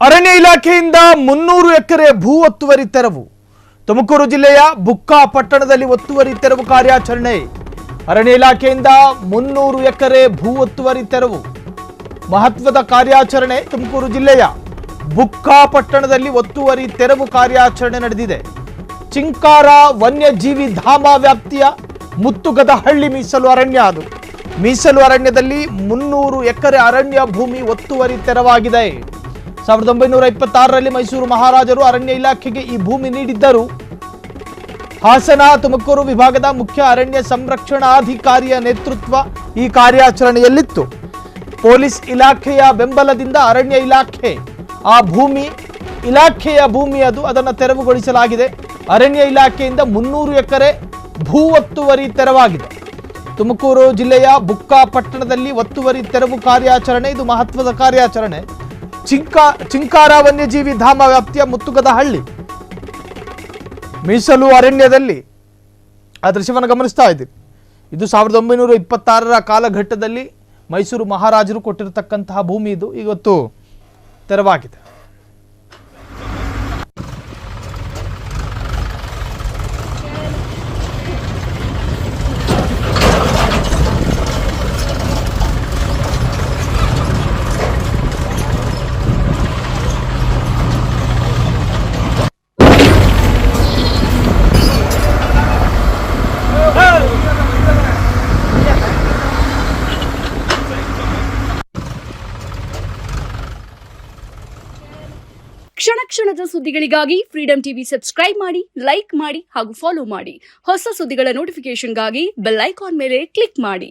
ಅರಣ್ಯ ಇಲಾಖೆಯಿಂದ 300 ಎಕರೆ ಭೂ ಒತ್ತುವರಿ ತೆರವು. ತುಮಕೂರು ಜಿಲ್ಲೆಯ ಬುಕ್ಕಾ ಪಟ್ಟಣದಲ್ಲಿ ಒತ್ತುವರಿ ತೆರವು ಕಾರ್ಯಾಚರಣೆ. ಅರಣ್ಯ ಇಲಾಖೆಯಿಂದ 300 ಎಕರೆ ಭೂ ಒತ್ತುವರಿ ತೆರವು. ಮಹತ್ವದ ಕಾರ್ಯಾಚರಣೆ. ತುಮಕೂರು ಜಿಲ್ಲೆಯ ಬುಕ್ಕಾ ಪಟ್ಟಣದಲ್ಲಿ ಒತ್ತುವರಿ ತೆರವು ಕಾರ್ಯಾಚರಣೆ ನಡೆದಿದೆ. ಚಿಂಕಾರ ವನ್ಯಜೀವಿ ಧಾಮ ವ್ಯಾಪ್ತಿಯ ಮುತ್ತುಗದಹಳ್ಳಿ ಮೀಸಲು ಅರಣ್ಯ. ಅದು ಮೀಸಲು ಅರಣ್ಯದಲ್ಲಿ 300 ಎಕರೆ ಅರಣ್ಯ ಭೂಮಿ ಒತ್ತುವರಿ ತೆರವಾಗಿದೆ. 1926ರಲ್ಲಿ ಮೈಸೂರು ಮಹಾರಾಜರು ಅರಣ್ಯ ಇಲಾಖೆಗೆ ಈ ಭೂಮಿ ನೀಡಿದ್ದರು. ಹಾಸನ ತುಮಕೂರು ವಿಭಾಗದ ಮುಖ್ಯ ಅರಣ್ಯ ಸಂರಕ್ಷಣಾಧಿಕಾರಿಯ ನೇತೃತ್ವ ಈ ಕಾರ್ಯಾಚರಣೆಯಲ್ಲಿತ್ತು. ಪೊಲೀಸ್ ಇಲಾಖೆಯ ಬೆಂಬಲದಿಂದ ಅರಣ್ಯ ಇಲಾಖೆ ಆ ಭೂಮಿ ಇಲಾಖೆಯ ಭೂಮಿ ಅದನ್ನು ತೆರವುಗೊಳಿಸಲಾಗಿದೆ. ಅರಣ್ಯ ಇಲಾಖೆಯಿಂದ 300 ಎಕರೆ ಭೂ ಒತ್ತುವರಿ ತೆರವಾಗಿದೆ. ತುಮಕೂರು ಜಿಲ್ಲೆಯ ಬುಕ್ಕಾ ಪಟ್ಟಣದಲ್ಲಿ ಒತ್ತುವರಿ ತೆರವು ಕಾರ್ಯಾಚರಣೆ. ಇದು ಮಹತ್ವದ ಕಾರ್ಯಾಚರಣೆ. ಚಿಂಕಾರ ವನ್ಯಜೀವಿ ಧಾಮ ವ್ಯಾಪ್ತಿಯ ಮುತ್ತುಗದಹಳ್ಳಿ ಮೀಸಲು ಅರಣ್ಯದಲ್ಲಿ ಆ ದೃಶ್ಯವನ್ನು ಗಮನಿಸ್ತಾ ಇದ್ದೀರಿ. ಇದು 1926ರ ಕಾಲಘಟ್ಟದಲ್ಲಿ ಮೈಸೂರು ಮಹಾರಾಜರು ಕೊಟ್ಟಿರತಕ್ಕಂತಹ ಭೂಮಿ. ಇದು ಇವತ್ತು ತೆರವಾಗಿದೆ. ಕ್ಷಣ ಕ್ಷಣದ ಸುದ್ದಿಗಳಿಗಾಗಿ ಫ್ರೀಡಂ ಟಿವಿ ಸಬ್ಸ್ಕ್ರೈಬ್ ಮಾಡಿ, ಲೈಕ್ ಮಾಡಿ ಹಾಗೂ ಫಾಲೋ ಮಾಡಿ. ಹೊಸ ಸುದ್ದಿಗಳ ನೋಟಿಫಿಕೇಶನ್ಗಾಗಿ ಬೆಲ್ ಐಕಾನ್ ಮೇಲೆ ಕ್ಲಿಕ್ ಮಾಡಿ.